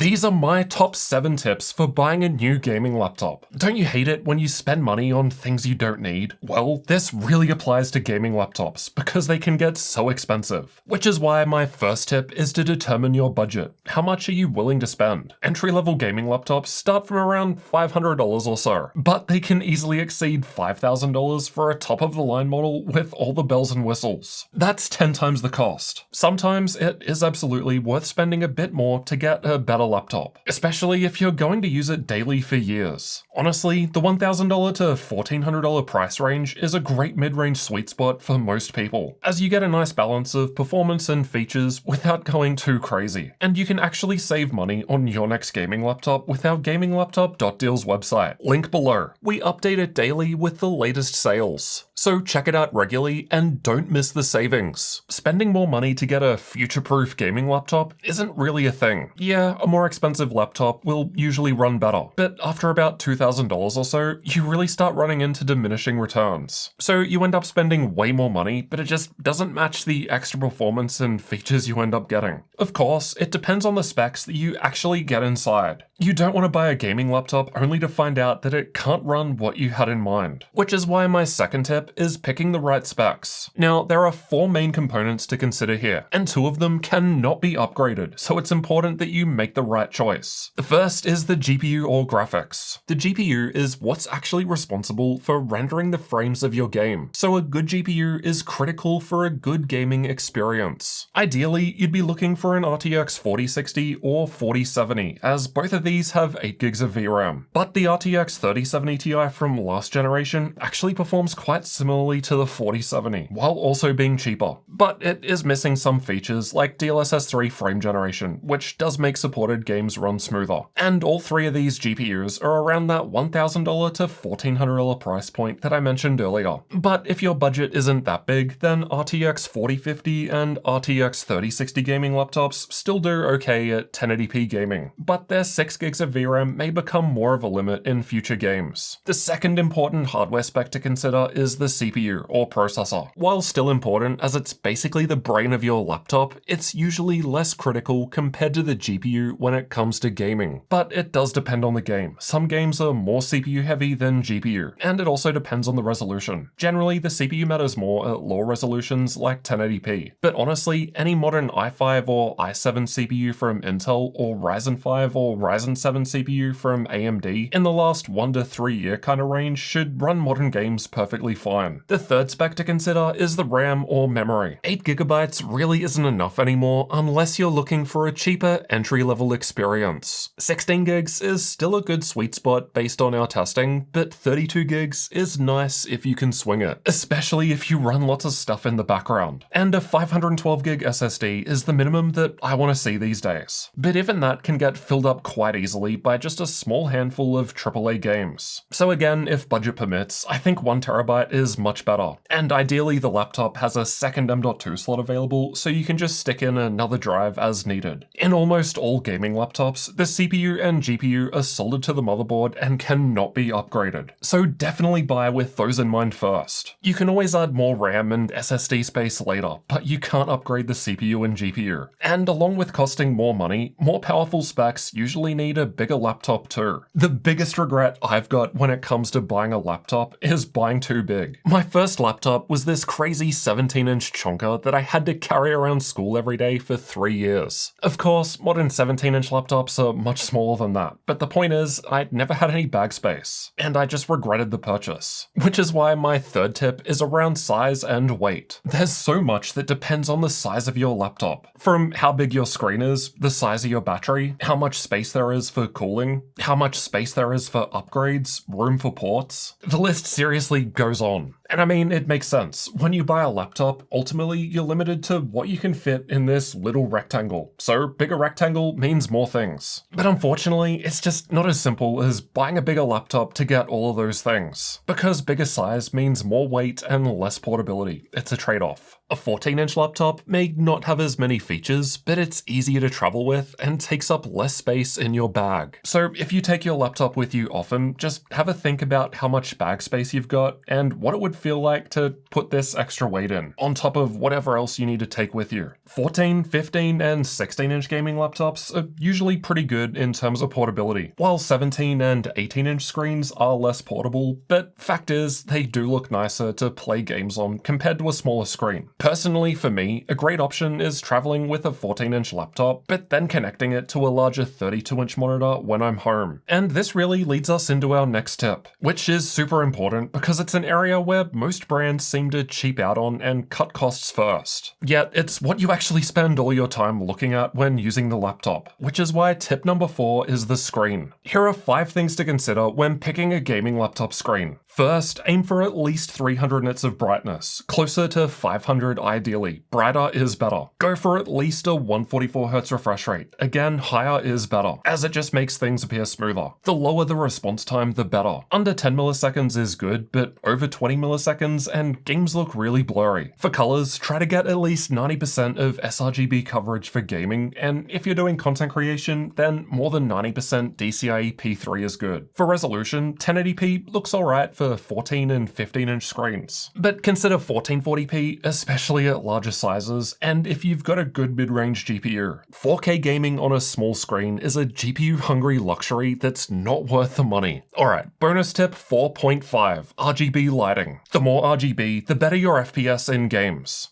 These are my top 7 tips for buying a new gaming laptop. Don't you hate it when you spend money on things you don't need? Well, this really applies to gaming laptops because they can get so expensive. Which is why my first tip is to determine your budget. How much are you willing to spend? Entry-level gaming laptops start from around $500 or so, but they can easily exceed $5,000 for a top-of-the-line model with all the bells and whistles. That's 10 times the cost. Sometimes it is absolutely worth spending a bit more to get a better laptop, especially if you're going to use it daily for years. Honestly, the $1,000 to $1,400 price range is a great mid-range sweet spot for most people, as you get a nice balance of performance and features without going too crazy. And you can actually save money on your next gaming laptop with our gaminglaptop.deals website. Link below. We update it daily with the latest sales, so check it out regularly and don't miss the savings. Spending more money to get a future-proof gaming laptop isn't really a thing. Yeah, a more expensive laptop will usually run better, but after about $2,000 or so, you really start running into diminishing returns. So you end up spending way more money, but it just doesn't match the extra performance and features you end up getting. Of course, it depends on the specs that you actually get inside. You don't want to buy a gaming laptop only to find out that it can't run what you had in mind. Which is why my second tip is picking the right specs. Now, there are 4 main components to consider here, and 2 of them cannot be upgraded, so it's important that you make the right choice. The first is the GPU or graphics. The GPU is what's actually responsible for rendering the frames of your game, so a good GPU is critical for a good gaming experience. Ideally, you'd be looking for an RTX 4060 or 4070, as both of these have 8 gigs of VRAM. But the RTX 3070 Ti from last generation actually performs quite similarly to the 4070, while also being cheaper. But it is missing some features like DLSS 3 frame generation, which does make supported games run smoother. And all 3 of these GPUs are around that $1,000 to $1,400 price point that I mentioned earlier. But if your budget isn't that big, then RTX 4050 and RTX 3060 gaming laptops still do okay at 1080p gaming, but their 6 gigs of VRAM may become more of a limit in future games. The second important hardware spec to consider is the CPU or processor. While still important as it's basically the brain of your laptop, it's usually less critical compared to the GPU when it comes to gaming. But it does depend on the game. Some games are more CPU heavy than GPU, and it also depends on the resolution. Generally, the CPU matters more at lower resolutions like 1080p, but honestly, any modern i5 or i7 CPU from Intel or Ryzen 5 or Ryzen 7 CPU from AMD in the last 1 to 3 year kind of range should run modern games perfectly fine. The third spec to consider is the RAM or memory. 8GB really isn't enough anymore unless you're looking for a cheaper entry-level experience. 16 gigs is still a good sweet spot based on our testing, but 32 gigs is nice if you can swing it, especially if you run lots of stuff in the background. And a 512 gig SSD is the minimum that I want to see these days. But even that can get filled up quite easily by just a small handful of AAA games. So again, if budget permits, I think 1TB is much better. And ideally the laptop has a second M.2 slot available, so you can just stick in another drive as needed. In almost all gaming laptops, the CPU and GPU are soldered to the motherboard and cannot be upgraded. So definitely buy with those in mind first. You can always add more RAM and SSD space later, but you can't upgrade the CPU and GPU. And along with costing more money, more powerful specs usually need a bigger laptop too. The biggest regret I've got when it comes to buying a laptop is buying too big. My first laptop was this crazy 17-inch chonker that I had to carry around school every day for 3 years. Of course, modern 17-inch laptops are much smaller than that, but the point is, I'd never had any bag space, and I just regretted the purchase. Which is why my third tip is around size and weight. There's so much that depends on the size of your laptop. From how big your screen is, the size of your battery, how much space there is for cooling, how much space there is for upgrades, room for ports. The list seriously goes on. And I mean, it makes sense. When you buy a laptop, ultimately you're limited to what you can fit in this little rectangle. So bigger rectangle means more things. But unfortunately, it's just not as simple as buying a bigger laptop to get all of those things. Because bigger size means more weight and less portability. It's a trade-off. A 14-inch laptop may not have as many features, but it's easier to travel with and takes up less space in your bag. So if you take your laptop with you often, just have a think about how much bag space you've got and what it would feel like to put this extra weight in, on top of whatever else you need to take with you. 14, 15, and 16-inch gaming laptops are usually pretty good in terms of portability, while 17 and 18-inch screens are less portable, but fact is, they do look nicer to play games on compared to a smaller screen. Personally, for me, a great option is traveling with a 14-inch laptop, but then connecting it to a larger 32-inch monitor when I'm home. And this really leads us into our next tip, which is super important because it's an area where most brands seem to cheap out on and cut costs first. Yet, it's what you actually spend all your time looking at when using the laptop, which is why tip number 4 is the screen. Here are 5 things to consider when picking a gaming laptop screen. First, aim for at least 300 nits of brightness, closer to 500 ideally. Brighter is better. Go for at least a 144Hz refresh rate. Again, higher is better, as it just makes things appear smoother. The lower the response time, the better. Under 10 milliseconds is good, but over 20 milliseconds and games look really blurry. For colors, try to get at least 90% of sRGB coverage for gaming, and if you're doing content creation, then more than 90% DCI P3 is good. For resolution, 1080p looks alright for 14 and 15-inch screens. But consider 1440p, especially at larger sizes, and if you've got a good mid-range GPU. 4K gaming on a small screen is a GPU-hungry luxury that's not worth the money. Alright, bonus tip 4.5, RGB lighting. The more RGB, the better your FPS in games.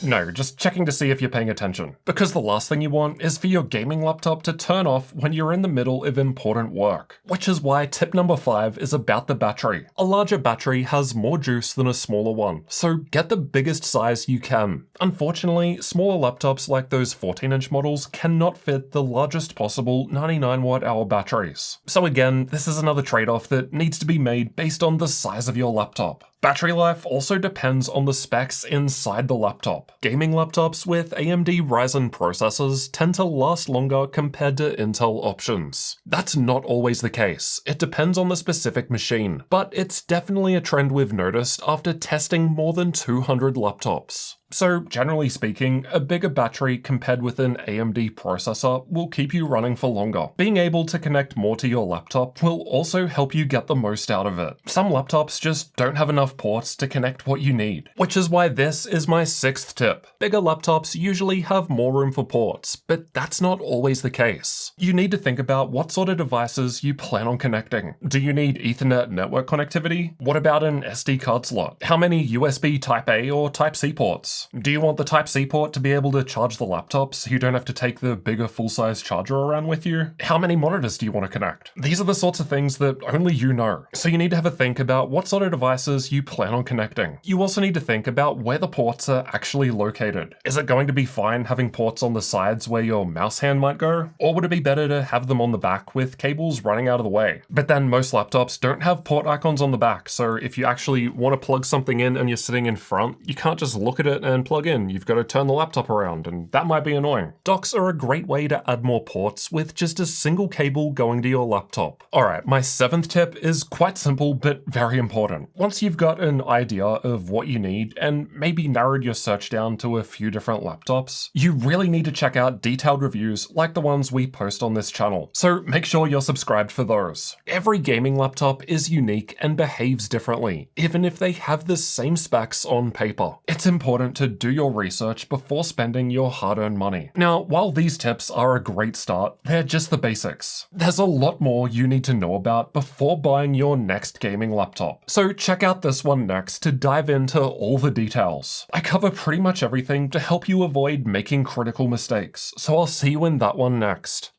No, just checking to see if you're paying attention. Because the last thing you want is for your gaming laptop to turn off when you're in the middle of important work. Which is why tip number 5 is about the battery. A larger battery has more juice than a smaller one, so get the biggest size you can. Unfortunately, smaller laptops like those 14-inch models cannot fit the largest possible 99 watt-hour batteries. So again, this is another trade-off that needs to be made based on the size of your laptop. Battery life also depends on the specs inside the laptop. Gaming laptops with AMD Ryzen processors tend to last longer compared to Intel options. That's not always the case. It depends on the specific machine, but it's definitely a trend we've noticed after testing more than 200 laptops. So generally speaking, a bigger battery compared with an AMD processor will keep you running for longer. Being able to connect more to your laptop will also help you get the most out of it. Some laptops just don't have enough ports to connect what you need, which is why this is my 6th tip. Bigger laptops usually have more room for ports, but that's not always the case. You need to think about what sort of devices you plan on connecting. Do you need Ethernet network connectivity? What about an SD card slot? How many USB Type-A or Type-C ports? Do you want the Type-C port to be able to charge the laptop so you don't have to take the bigger full-size charger around with you? How many monitors do you want to connect? These are the sorts of things that only you know. So you need to have a think about what sort of devices you plan on connecting. You also need to think about where the ports are actually located. Is it going to be fine having ports on the sides where your mouse hand might go? Or would it be better to have them on the back with cables running out of the way? But then most laptops don't have port icons on the back, so if you actually want to plug something in and you're sitting in front, you can't just look at it and plug in. You've got to turn the laptop around, and that might be annoying. Docks are a great way to add more ports with just a single cable going to your laptop. Alright, my 7th tip is quite simple but very important. Once you've got an idea of what you need and maybe narrowed your search down to a few different laptops, you really need to check out detailed reviews like the ones we post on this channel. So make sure you're subscribed for those. Every gaming laptop is unique and behaves differently, even if they have the same specs on paper. It's important to do your research before spending your hard-earned money. Now, while these tips are a great start, they're just the basics. There's a lot more you need to know about before buying your next gaming laptop. So check out this one next to dive into all the details. I cover pretty much everything to help you avoid making critical mistakes, so I'll see you in that one next.